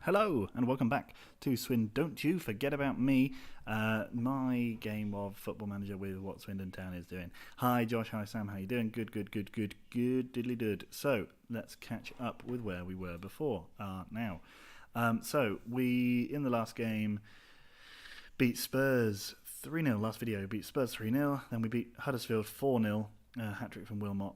Hello and welcome back to Don't You Forget About Me, my game of Football Manager with what Swindon Town is doing. Hi Josh, hi Sam, how you doing? Good, diddly good. So let's catch up with where we were before now. So we, in the last game, beat Spurs 3-0. Last video, beat Spurs 3-0. Then we beat Huddersfield 4-0. Hat-trick from Wilmot.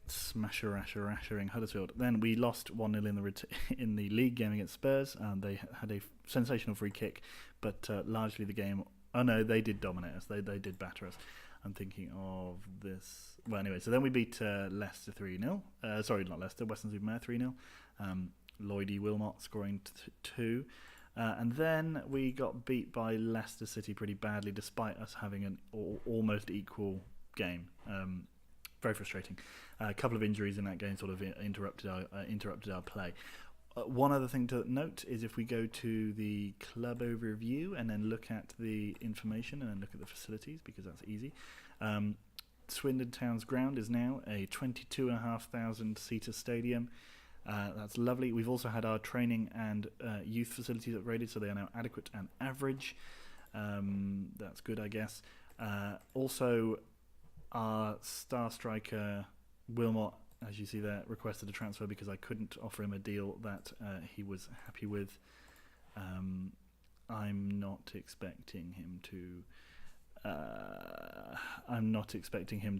Smashing Huddersfield. Then we lost 1-0 in the league game against Spurs. They had a sensational free kick, but largely the game... Oh no, they did dominate us. They did batter us. I'm thinking of this... Well, anyway, so then we beat Leicester 3-0. Sorry, not Leicester, Western-super-Mare 3-0. Lloydie Wilmot scoring 2. And then we got beat by Leicester City pretty badly, despite us having an almost equal game. Very frustrating. A couple of injuries in that game sort of interrupted our play. One other thing to note is if we go to the club overview and then look at the information and then look at the facilities, because that's easy. Swindon Town's ground is now a 22,500 seater stadium. That's lovely. We've also had our training and youth facilities upgraded, so they are now adequate and average. That's good, I guess. Also, our star striker Wilmot, as you see there, requested a transfer because I couldn't offer him a deal that he was happy with. I'm not expecting him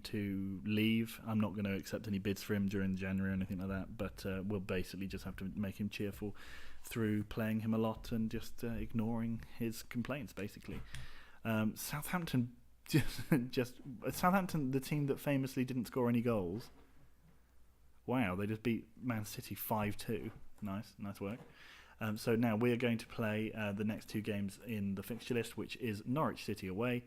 to leave. I'm not going to accept any bids for him during January or anything like that, but we'll basically just have to make him cheerful through playing him a lot and just ignoring his complaints, basically. Southampton, Southampton, the team that famously didn't score any goals. Wow, they just beat Man City 5-2. Nice work. So now we are going to play the next two games in the fixture list, which is Norwich City away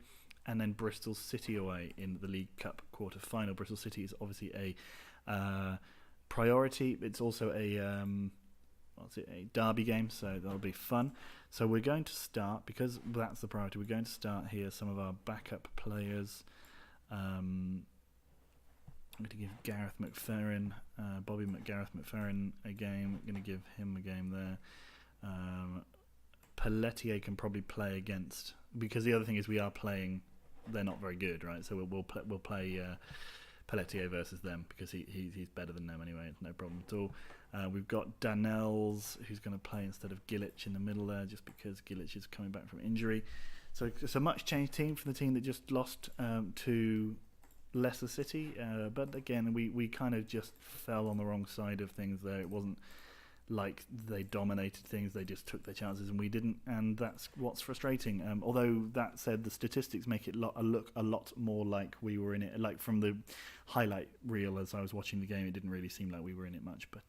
and then Bristol City away in the League Cup quarter-final. Bristol City is obviously a priority. It's also a derby game, so that'll be fun. So we're going to start, because that's the priority, we're going to start here some of our backup players. I'm going to give Gareth McFerrin, Bobby Gareth McFerrin a game. I'm going to give him a game there. Pelletier can probably play against, because the other thing is we are playing, they're not very good, right? So we'll play Pelletier versus them, because he's better than them anyway. It's no problem at all. We've got Danels, who's going to play instead of Gillich in the middle there, just because Gillich is coming back from injury. So it's a much changed team from the team that just lost to Leicester City. But again, we kind of just fell on the wrong side of things there. It wasn't like they dominated things, they just took their chances and we didn't, and that's what's frustrating. Although that said, the statistics make it look a lot more like we were in it. Like from the highlight reel as I was watching the game, it didn't really seem like we were in it much, but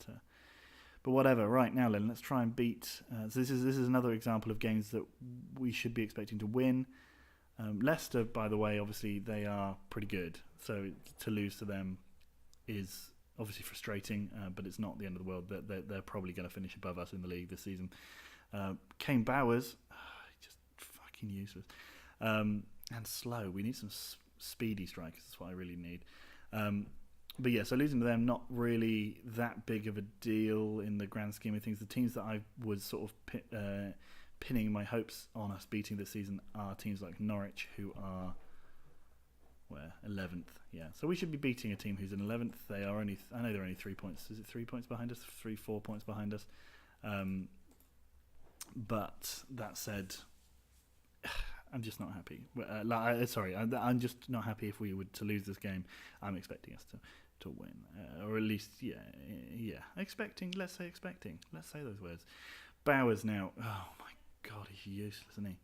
whatever. Right, now then, let's try and beat so this is another example of games that we should be expecting to win. Leicester, by the way, obviously they are pretty good, so to lose to them is obviously frustrating, but it's not the end of the world. They're probably going to finish above us in the league this season. Kane Bowers, just fucking useless. And slow. We need some speedy strikers. That's what I really need. But yeah, so losing to them, not really that big of a deal in the grand scheme of things. The teams that I was sort of pinning my hopes on us beating this season are teams like Norwich, who are... Where? 11th, yeah. So we should be beating a team who's in 11th. They are only, I know they're only 3 points. Is it 3 points behind us? 4 points behind us. But that said, I'm just not happy. I'm just not happy if we were to lose this game. I'm expecting us to win. Or at least, yeah. Expecting, let's say expecting. Let's say those words. Bowers now. Oh my God, he's useless, isn't he?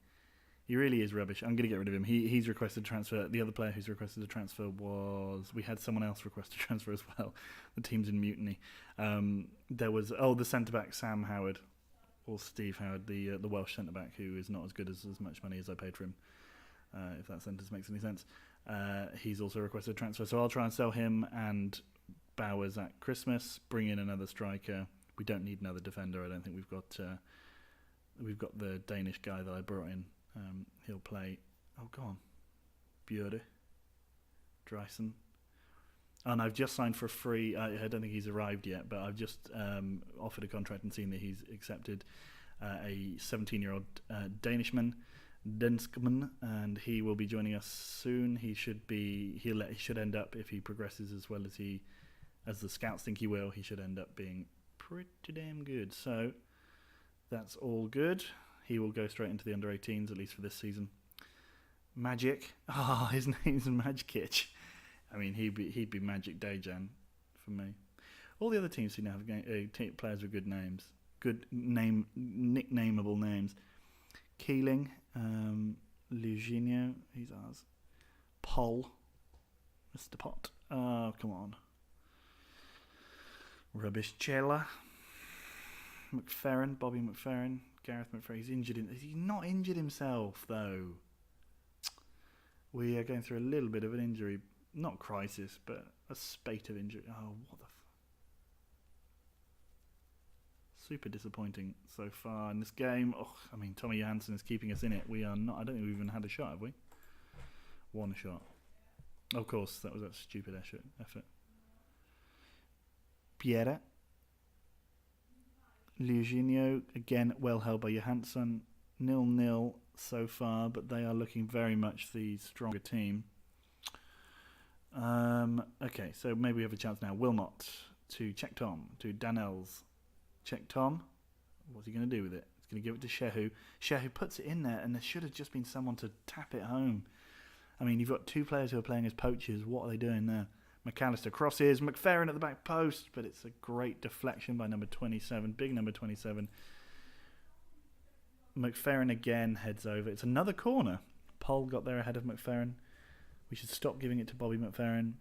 He really is rubbish. I'm going to get rid of him. He's requested a transfer. The other player who's requested a transfer was... We had someone else request a transfer as well. The team's in mutiny. There was... the centre-back, Sam Howard, or Steve Howard, the Welsh centre-back, who is not as good as much money as I paid for him, if that sentence makes any sense. He's also requested a transfer. So I'll try and sell him and Bowers at Christmas, bring in another striker. We don't need another defender. I don't think we've got the Danish guy that I brought in. He'll play. Oh, go on, Björde, Dreisen, and I've just signed for a free. I don't think he's arrived yet, but I've just offered a contract and seen that he's accepted. a 17-year-old Danishman, Denskman, and he will be joining us soon. He should end up, if he progresses as well as the scouts think he will, he should end up being pretty damn good. So that's all good. He will go straight into the under-18s, at least for this season. Magic. His name's Magic. I mean, he'd be Magic Dejan for me. All the other teams seem to have players with good names, nicknameable names. Keeling, Luginho, he's ours. Poll, Mr. Pot. Oh, come on. Rubbish. Chela, McFerrin, Bobby McFerrin, Gareth McFerrin. He's injured. He's not injured himself though. We are going through a little bit of an injury, not crisis, but a spate of injury. Oh, what the super disappointing so far in this game. Oh, I mean, Tommy Johansson is keeping us in it. We are not. I don't think we've even had a shot, have we? One shot. Of course, that was a stupid effort. Piera. Luginho, again, well held by Johansson. 0-0 so far, but they are looking very much the stronger team. Okay, so maybe we have a chance now. Wilmot to Check Tom, to Danels. Check Tom. What's he going to do with it? He's going to give it to Shehu. Shehu puts it in there, and there should have just been someone to tap it home. I mean, you've got two players who are playing as poachers. What are they doing there? McAllister crosses. McFerrin at the back post, but it's a great deflection by number 27. Big number 27. McFerrin again heads over. It's another corner. Poll got there ahead of McFerrin. We should stop giving it to Bobby McFerrin.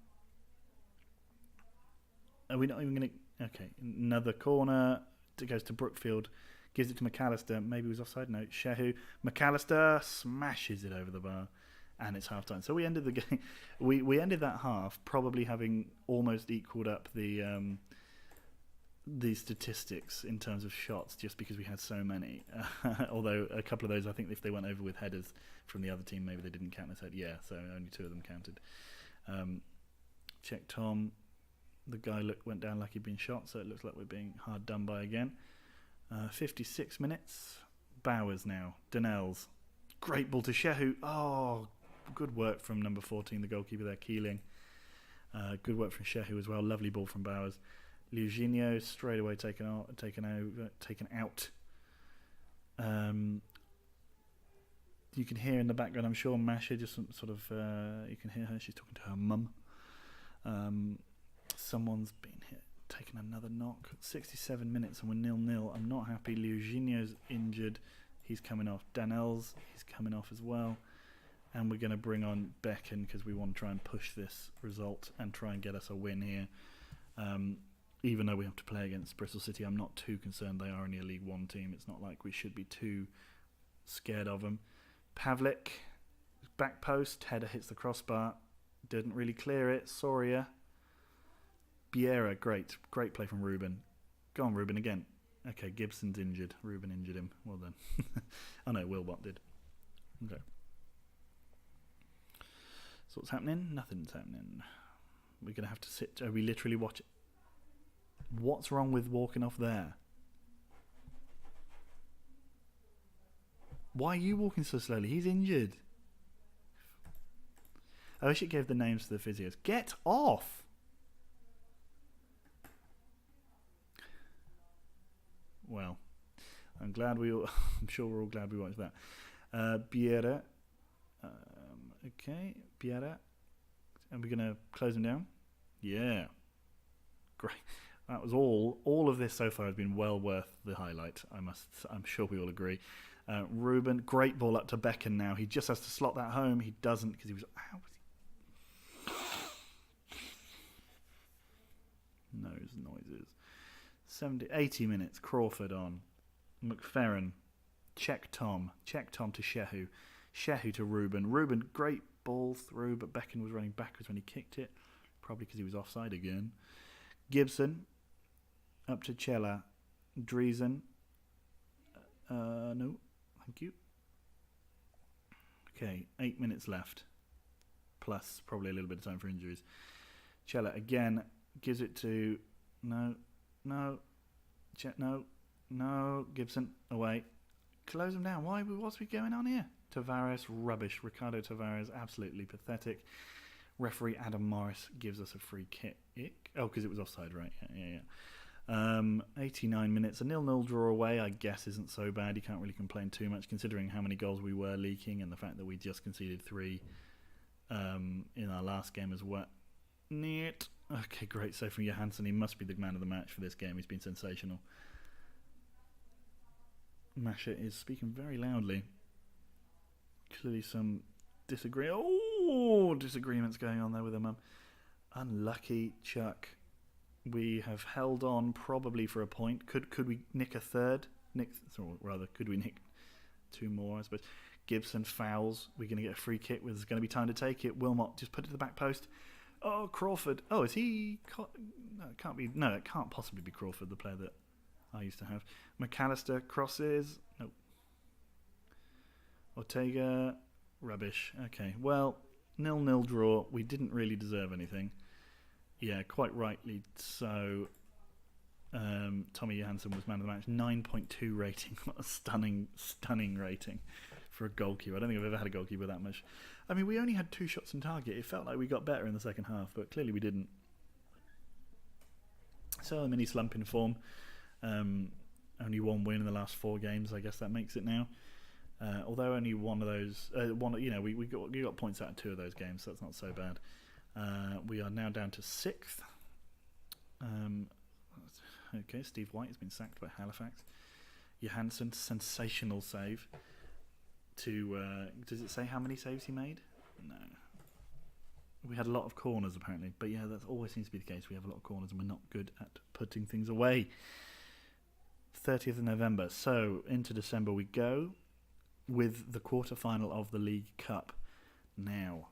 Are we not even going to... Okay, another corner. It goes to Brookfield. Gives it to McAllister. Maybe it was offside. No, Shehu. McAllister smashes it over the bar. And it's half time. So we ended the game. We ended that half probably having almost equaled up the statistics in terms of shots, just because we had so many. Although a couple of those, I think, if they went over with headers from the other team, maybe they didn't count as head. Yeah, so only two of them counted. Check Tom. The guy went down like he'd been shot, so it looks like we're being hard done by again. 56 minutes. Bowers now. Danels. Great ball to Shehu. Oh, good work from number 14, the goalkeeper there, Keeling. Good work from Shehu as well. Lovely ball from Bowers. Luginho straight away taken out. You can hear in the background, I'm sure, Masha just sort of, you can hear her, she's talking to her mum. Someone's been hit, taken another knock. 67 minutes and we're 0-0. I'm not happy. Luginho's injured. He's coming off. Danels, he's coming off as well. And we're going to bring on Becken because we want to try and push this result and try and get us a win here. Even though we have to play against Bristol City, I'm not too concerned. They are only a League One team. It's not like we should be too scared of them. Pavlik, back post, header hits the crossbar. Didn't really clear it. Soria. Biera, great play from Ruben. Go on, Ruben, again. Okay, Gibson's injured. Ruben injured him. Well done. Oh no, Wilbot did. Okay. So what's happening? Nothing's happening. We're going to have to sit. Are we literally watching? What's wrong with walking off there? Why are you walking so slowly? He's injured. I wish it gave the names to the physios. Get off! Well, I'm sure we're all glad we watched that. Biera. Okay, Biera. Are we going to close him down? Yeah. Great. That was all of this so far has been well worth the highlight. I'm sure we all agree. Ruben, great ball up to Becken now. He just has to slot that home. He doesn't because he was... Noises. 80 minutes. Crawford on. McFerrin. Check Tom to Shehu. Shehu to Ruben. Ruben, great ball through, but Becken was running backwards when he kicked it. Probably because he was offside again. Gibson. Up to Chela. Driesen. No. Thank you. Okay, 8 minutes left. Plus probably a little bit of time for injuries. Chela again gives it to... No. No, Gibson, away. Close them down. What's going on here? Tavares, rubbish. Ricardo Tavares, absolutely pathetic. Referee Adam Morris gives us a free kick. Oh, because it was offside, right? Yeah. 89 minutes. A 0-0 draw away, I guess, isn't so bad. You can't really complain too much, considering how many goals we were leaking and the fact that we just conceded 3 in our last game as well. Neat. Okay, great save from Johansson. He must be the man of the match for this game. He's been sensational. Masha is speaking very loudly. Clearly some disagreements going on there with her mum. Unlucky Chuck. We have held on probably for a point. Could we nick a third? Could we nick 2 more, I suppose? Gibson fouls. We're going to get a free kick. There's going to be time to take it. Wilmot just put it to the back post. Oh, Crawford. Oh, is he? No, it can't be. No, it can't possibly be Crawford, the player that I used to have. McAllister crosses. Nope. Ortega. Rubbish. Okay. Well, 0-0 draw. We didn't really deserve anything. Yeah, quite rightly so. Tommy Johansson was man of the match. 9.2 rating. What a stunning rating for a goalkeeper. I don't think I've ever had a goalkeeper that much. I mean, we only had 2 shots on target. It felt like we got better in the second half, but clearly we didn't. So a mini slump in form. Only 1 win in the last 4 games. I guess that makes it now. Although only one of those, we got points out of 2 of those games, so that's not so bad. We are now down to 6th. Okay, Steve White has been sacked by Halifax. Johansson, sensational save. Does it say how many saves he made? No. We had a lot of corners apparently, but yeah, that always seems to be the case. We have a lot of corners and we're not good at putting things away. 30th of November. So into December we go with the quarter-final of the League Cup. Now,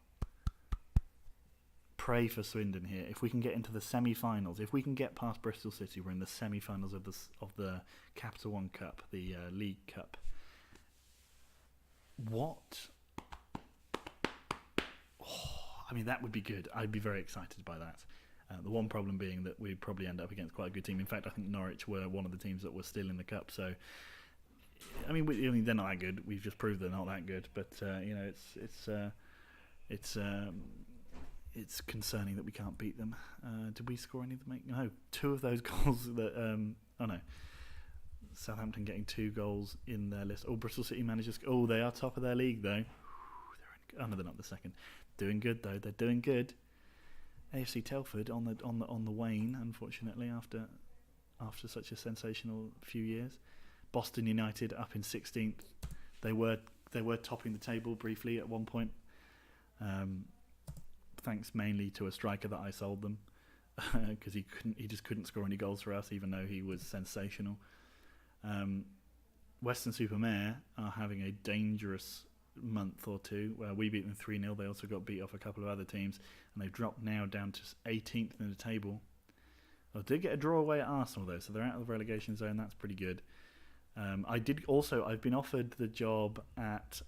pray for Swindon here. If we can get into the semi-finals, if we can get past Bristol City, we're in the semi-finals of the Capital One Cup, the League Cup. What? I mean, that would be good. I'd be very excited by that. The one problem being that we'd probably end up against quite a good team. In fact, I think Norwich were one of the teams that were still in the cup. So, I mean, they're not that good. We've just proved they're not that good. But it's concerning that we can't beat them. Did we score any of them? No, 2 of those goals that. Southampton getting 2 goals in their list. Oh, Bristol City managers. Oh, they are top of their league though. They're not the second. Doing good though. They're doing good. AFC Telford on the wane, unfortunately, after such a sensational few years. Boston United up in 16th. They were topping the table briefly at one point. Thanks mainly to a striker that I sold them because he just couldn't score any goals for us, even though he was sensational. Weston-super-Mare are having a dangerous month or 2 where we beat them 3-0. They also got beat off a couple of other teams and they've dropped now down to 18th in the table. They did get a draw away at Arsenal though, so they're out of the relegation zone. That's pretty good. I've been offered the job at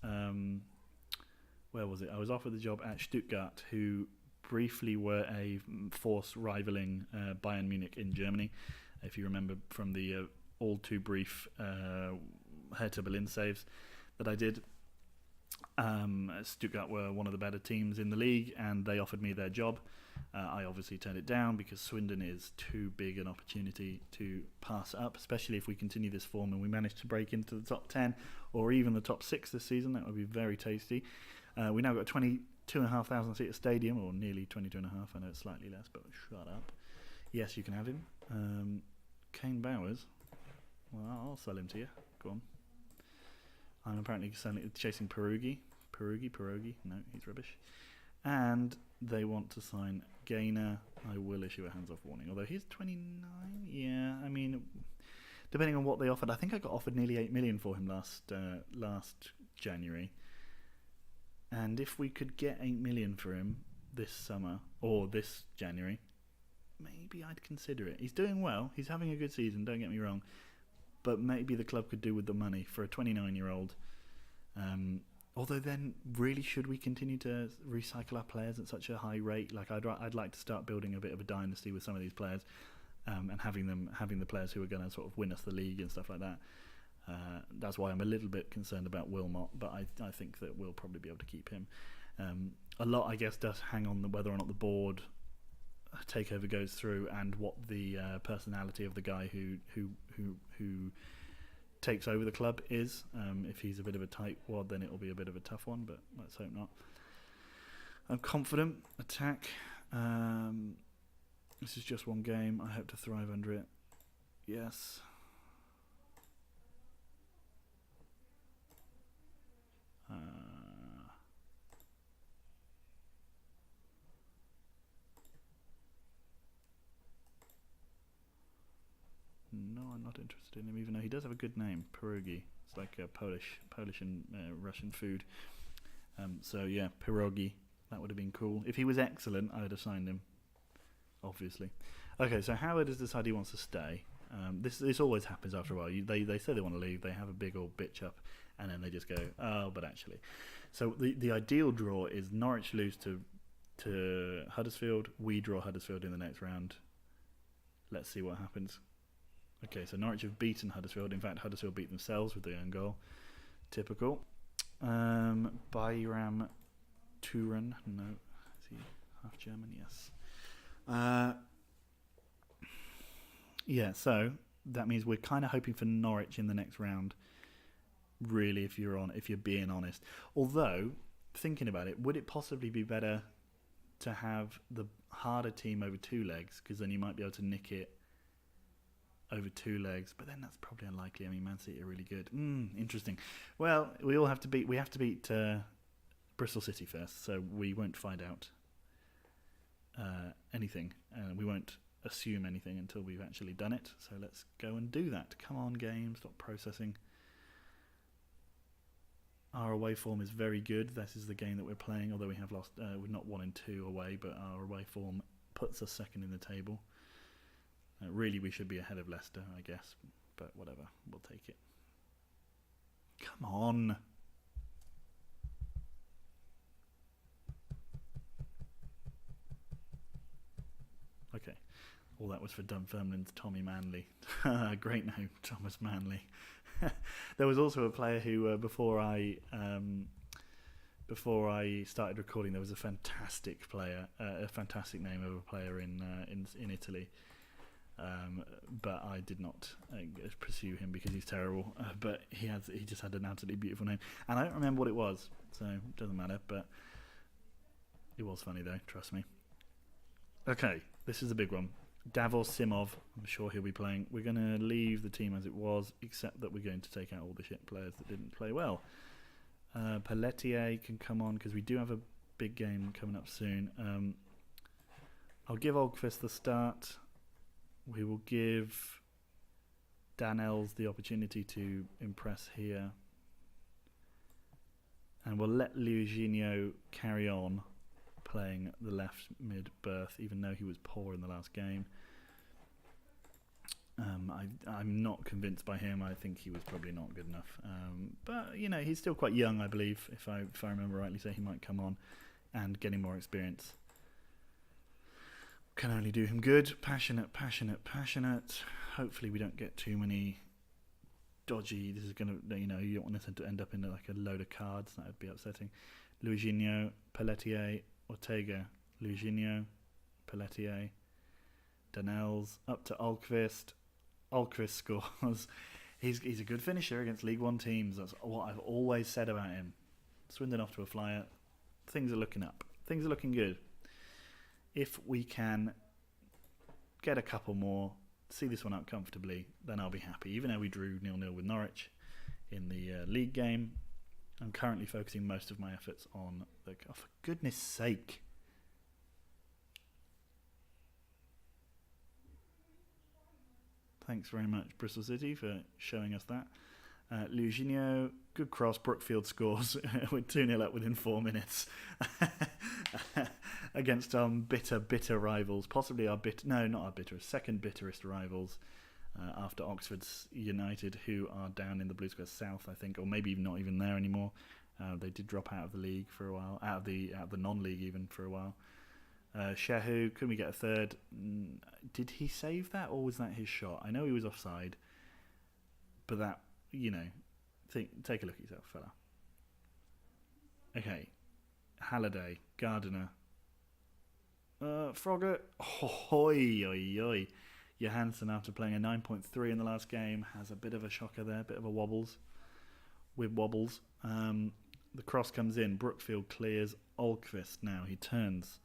where was it? I was offered the job at Stuttgart, who briefly were a force rivaling Bayern Munich in Germany, if you remember from the all too brief Hertha Berlin saves that I did. Stuttgart were one of the better teams in the league and they offered me their job. I obviously turned it down because Swindon is too big an opportunity to pass up, especially if we continue this form and we manage to break into the top 10 or even the top 6 this season. That would be very tasty. We now got a 22,500 seat stadium, or nearly 22.5. I know it's slightly less, but shut up. Yes, you can have him. Kane Bowers. Well, I'll sell him to you. Go on. I'm apparently chasing Pierogi. No, he's rubbish. And they want to sign Gaynor. I will issue a hands-off warning. Although he's 29. Yeah, I mean, depending on what they offered. I think I got offered nearly 8 million for him last January. And if we could get 8 million for him this summer or this January, maybe I'd consider it. He's doing well. He's having a good season, don't get me wrong. But maybe the club could do with the money for a 29-year-old. Although then, really, should we continue to recycle our players at such a high rate? Like I'd like to start building a bit of a dynasty with some of these players. and having the players who are going to sort of win us the league and stuff like that. That's why I'm a little bit concerned about Wilmot, but I think that we'll probably be able to keep him. A lot, I guess, does hang on whether or not the board takeover goes through and what the personality of the guy who takes over the club is. If he's a bit of a tightwad, then it'll be a bit of a tough one, but let's hope not. I'm confident. Attack. This is just one game. I hope to thrive under it. Yes. No, I'm not interested in him, even though he does have a good name, pierogi. It's like Polish and Russian food. So yeah, pierogi. That would have been cool. If he was excellent, I would have signed him. Obviously. Okay, so Howard has decided he wants to stay. This always happens after a while. They say they want to leave. They have a big old bitch up, and then they just go, oh, but actually. So the ideal draw is Norwich lose to Huddersfield. We draw Huddersfield in the next round. Let's see what happens. Okay, so Norwich have beaten Huddersfield. In fact, Huddersfield beat themselves with the own goal. Typical. Bayram Turan. No. Is he half German? Yes. Yeah, so that means we're kind of hoping for Norwich in the next round. Really, if you're being honest. Although, thinking about it, would it possibly be better to have the harder team over 2 legs? Because then you might be able to nick it over 2 legs, but then that's probably unlikely. I mean, Man City are really good. Interesting. Well, we have to beat Bristol City first, so we won't find out anything. We won't assume anything until we've actually done it. So let's go and do that. Come on, game. Stop processing. Our away form is very good. This is the game that we're playing, although we have lost. We're not 1 and 2 away, but our away form puts us second in the table. Really, we should be ahead of Leicester, I guess. But whatever. We'll take it. Come on. Okay. All that was for Dunfermline's Tommy Manley. Great name, Thomas Manley. There was also a player who, before I started recording, there was a fantastic player, a fantastic name of a player in Italy. But I did not pursue him because he's terrible. But he just had an absolutely beautiful name, and I don't remember what it was, so it doesn't matter. But it was funny though, trust me. Okay, this is a big one. Davor Simov, I'm sure he'll be playing. We're going to leave the team as it was, except that we're going to take out all the shit players that didn't play well. Pelletier can come on because we do have a big game coming up soon. I'll give Olgqvist the start. We will give Danels the opportunity to impress here. And we'll let Luiginho carry on playing the left mid berth, even though he was poor in the last game. I'm not convinced by him. I think he was probably not good enough. But you know, he's still quite young, I believe. If I remember rightly, so he might come on and getting more experience can only do him good. Passionate. Hopefully, we don't get too many dodgy. This is gonna, you know, you don't want this to end up in like a load of cards. That would be upsetting. Luiginho, Pelletier, Ortega, Luiginho, Pelletier, Danels, up to Olgqvist. Olgqvist scores. He's a good finisher against League One teams. That's what I've always said about him. Swindon off to a flyer. Things are looking up. Things are looking good. If we can get a couple more, see this one out comfortably, then I'll be happy. Even though we drew 0-0 with Norwich in the league game, I'm currently focusing most of my efforts on the... Oh, for goodness sake. Thanks very much, Bristol City, for showing us that. Luiginho, good cross. Brookfield scores. We're 2-0 up within 4 minutes. Against bitter rivals. Possibly our second bitterest rivals. After Oxford's United, who are down in the Blue Square South, I think, or maybe not even there anymore. They did drop out of the league for a while, out of the non-league even for a while. Shehu, can we get a third? Did he save that, or was that his shot? I know he was offside, but that, take a look at yourself, fella. Okay, Halliday, Gardiner, Frogger, oi, oi, oi. Johansson, after playing a 9.3 in the last game, has a bit of a shocker there, a bit of a wobbles. The cross comes in, Brookfield clears Olkvist now, he turns.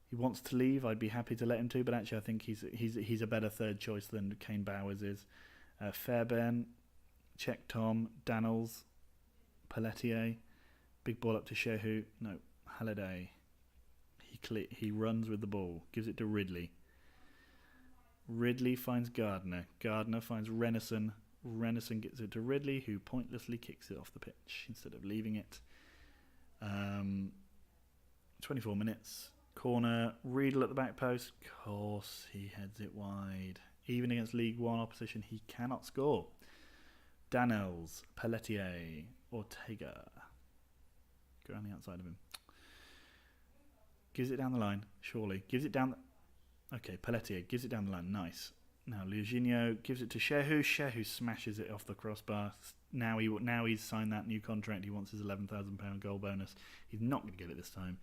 He wants to leave, I'd be happy to let him to, but actually I think he's a better third choice than Kane Bowers is. Fairbairn, Check Tom, Daniels, Pelletier, big ball up to Shehu, no, Halliday. He runs with the ball, gives it to Ridley. Ridley finds Gardner. Gardner finds Renison. Renison gets it to Ridley, who pointlessly kicks it off the pitch instead of leaving it. 24 minutes. Corner. Riedel at the back post. Of course, he heads it wide. Even against League One opposition, he cannot score. Danels, Pelletier, Ortega. Go around the outside of him. Gives it down the line, surely. Gives it down... Okay, Pelletier gives it down the line. Nice. Now Luginho gives it to Shehu. Shehu smashes it off the crossbar. Now he's signed that new contract. He wants his £11,000 goal bonus. He's not going to get it this time.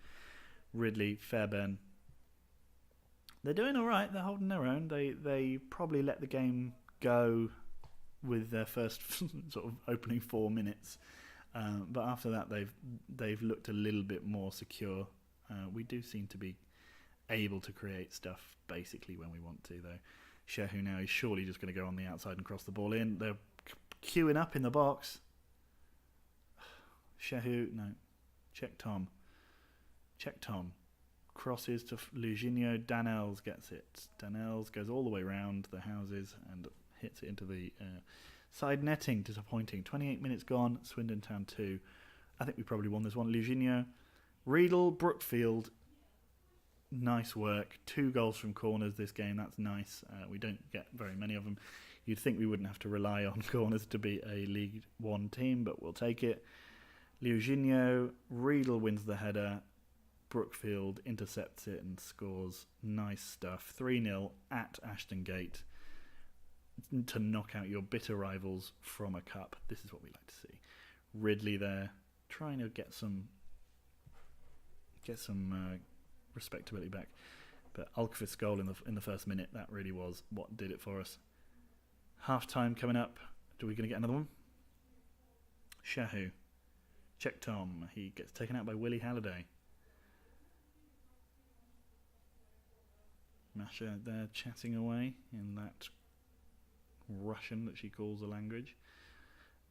Ridley, Fairbairn. They're doing all right. They're holding their own. They probably let the game go with their first sort of opening 4 minutes, but after that they've looked a little bit more secure. We do seem to be able to create stuff basically when we want to, though. Shehu now is surely just going to go on the outside and cross the ball in. They're queuing up in the box. Shehu, no. Check Tom. Crosses to Luginho. Danels gets it. Danels goes all the way round the houses and hits it into the side netting. Disappointing. 28 minutes gone. Swindon't 2. I think we probably won this one. Luginho. Riedel, Brookfield. Nice work. 2 goals from corners this game. That's nice. We don't get very many of them. You'd think we wouldn't have to rely on corners to be a League One team, but we'll take it. Luginho, Riedel wins the header. Brookfield intercepts it and scores. Nice stuff. 3-0 at Ashton Gate to knock out your bitter rivals from a cup. This is what we like to see. Ridley there, trying to get some respectability back, but Alkvist's goal in the first minute, that really was what did it for us. Half time coming up. Are we going to get another one? Shehu, Check Tom. He gets taken out by Willie Halliday. Masha there chatting away in that Russian that she calls a language.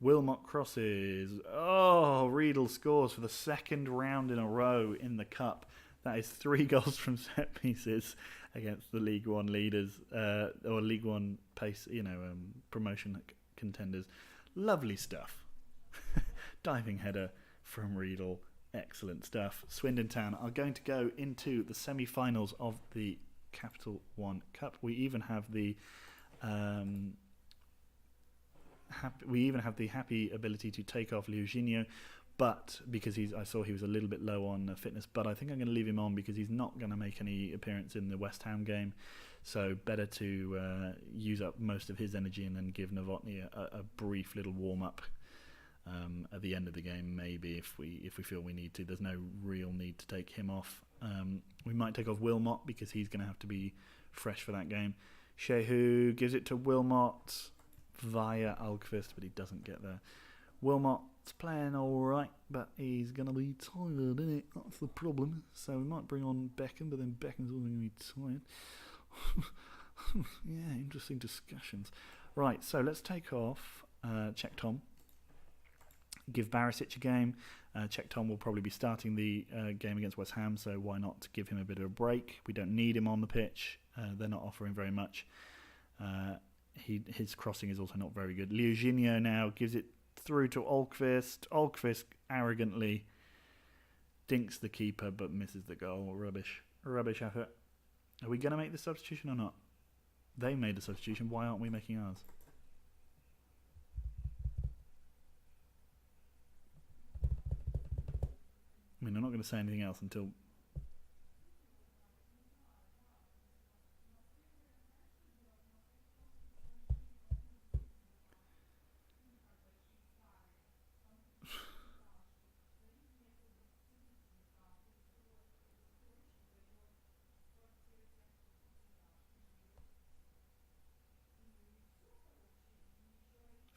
Wilmot crosses. Oh, Riedel scores for the second round in a row in the cup. That is 3 goals from set pieces against the League One leaders, or League One pace, promotion contenders. Lovely stuff. Diving header from Riedel. Excellent stuff. Swindon Town are going to go into the semi-finals of the Capital One Cup. We even have the happy ability to take off Luginho, but because I saw he was a little bit low on fitness, but I think I'm going to leave him on because he's not going to make any appearance in the West Ham game, so better to use up most of his energy and then give Novotny a brief little warm-up at the end of the game, maybe, if we feel we need to. There's no real need to take him off. We might take off Wilmot because he's going to have to be fresh for that game. Shehu gives it to Wilmot via Alkvist, but he doesn't get there. Wilmot's playing alright, but he's going to be tired, isn't it? That's the problem. So we might bring on Beckham, but then Beckham's also going to be tired. Yeah, interesting discussions. Right, so let's take off Check Tom. Give Barisic a game. Check Tom will probably be starting the game against West Ham, so why not give him a bit of a break? We don't need him on the pitch. They're not offering very much. His crossing is also not very good. Luginho now gives it through to Olkvist. Olkvist arrogantly dinks the keeper but misses the goal. Rubbish effort. Are we going to make the substitution or not? They made the substitution. Why aren't we making ours? I mean, I'm not going to say anything else until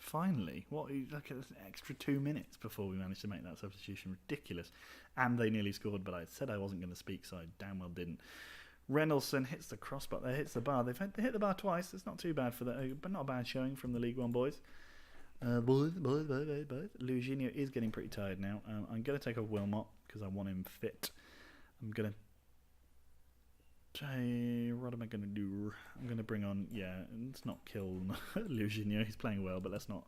Finally, look at this extra 2 minutes before we managed to make that substitution. Ridiculous. And they nearly scored, but I said I wasn't going to speak, so I damn well didn't. Reynoldsson hits the crossbar there, hits the bar. They hit the bar twice. It's not too bad for that, but not a bad showing from the League One boys. Boys. Luginho is getting pretty tired now. I'm going to take a Wilmot because I want him fit. I'm going to what am I going to do? I'm going to bring on, let's not kill Luginho. He's playing well, but let's not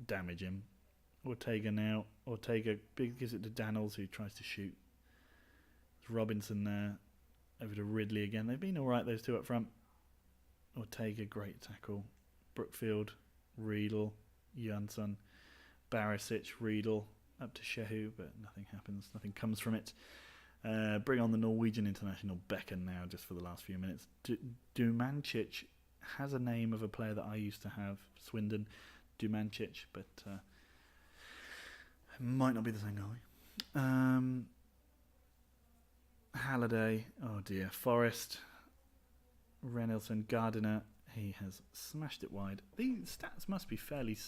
damage him. Ortega now. Ortega gives it to Daniels, who tries to shoot. There's Robinson there. Over to Ridley again. They've been all right, those two up front. Ortega, great tackle. Brookfield, Riedel, Jansson, Barisic, Riedel, up to Shehu, but nothing happens. Nothing comes from it. Bring on the Norwegian international Becken now, just for the last few minutes. Dumancic has a name of a player that I used to have, Swindon, Dumancic, but it might not be the same guy. Halliday, oh dear, Forrest, Reynoldsson, Gardiner, he has smashed it wide. These stats must be fairly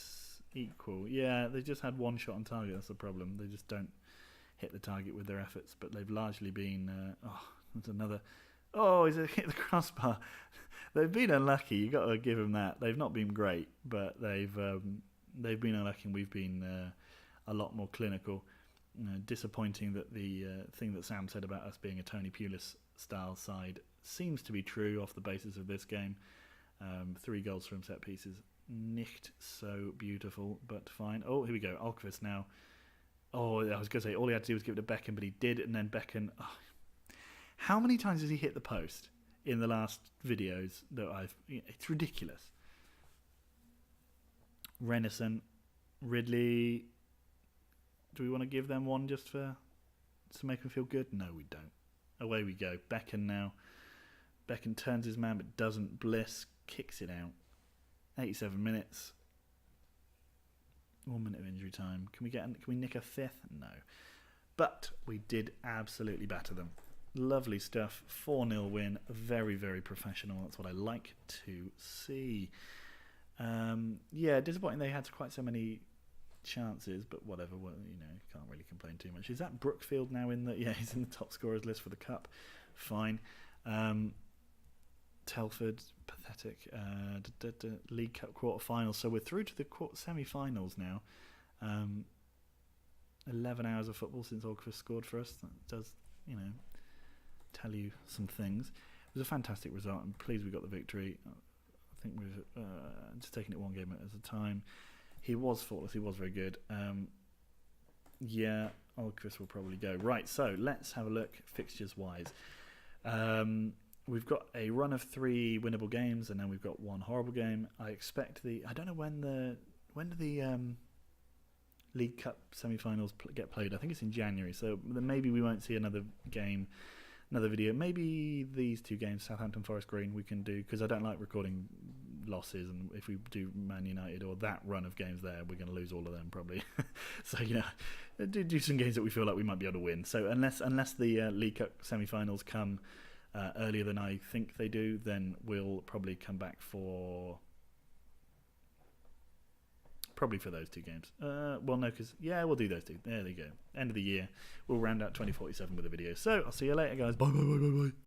equal. Yeah, they just had one shot on target, that's the problem. They just don't hit the target with their efforts, but they've largely been that's another he's hit the crossbar. They've been unlucky, you got to give them that. They've not been great, but they've been unlucky, and we've been a lot more clinical. Disappointing that the thing that Sam said about us being a Tony Pulis style side seems to be true off the basis of this game. 3 goals from set pieces, nicht so beautiful, but fine. Oh, here we go, Alkvist now. Oh, I was going to say, all he had to do was give it to Becken, but he did, and then Becken... Oh. How many times has he hit the post in the last videos that I've... It's ridiculous. Renison, Ridley... Do we want to give them one just to make them feel good? No, we don't. Away we go. Becken now. Becken turns his man, but doesn't. Bliss kicks it out. 87 minutes. 1 minute of injury time. Can we nick a 5th? No. But we did absolutely batter them. Lovely stuff. 4-0 win. Very, very professional. That's what I like to see. Disappointing they had quite so many chances, but whatever. Well, can't really complain too much. Is that Brookfield now in the... Yeah, he's in the top scorers list for the Cup. Fine. Telford, pathetic. League Cup quarter-finals. So we're through to the semi-finals now. 11 hours of football since Alkvist scored for us. That does, tell you some things. It was a fantastic result. I'm pleased we got the victory. I think we've just taken it one game at a time. He was faultless. He was very good. Alkvist will probably go. Right, so let's have a look fixtures-wise. We've got a run of 3 winnable games, and then we've got 1 horrible game. I expect I don't know when do the League Cup semi-finals get played. I think it's in January, so then maybe we won't see another game, another video. Maybe these 2 games, Southampton, Forest Green, we can do, because I don't like recording losses, and if we do Man United or that run of games there, we're going to lose all of them probably. So do some games that we feel like we might be able to win. So unless the League Cup semi-finals come earlier than I think they do, then we'll probably come back for those 2 games. We'll do those 2. There they go. End of the year. We'll round out 2047 with a video. So I'll see you later, guys. Bye.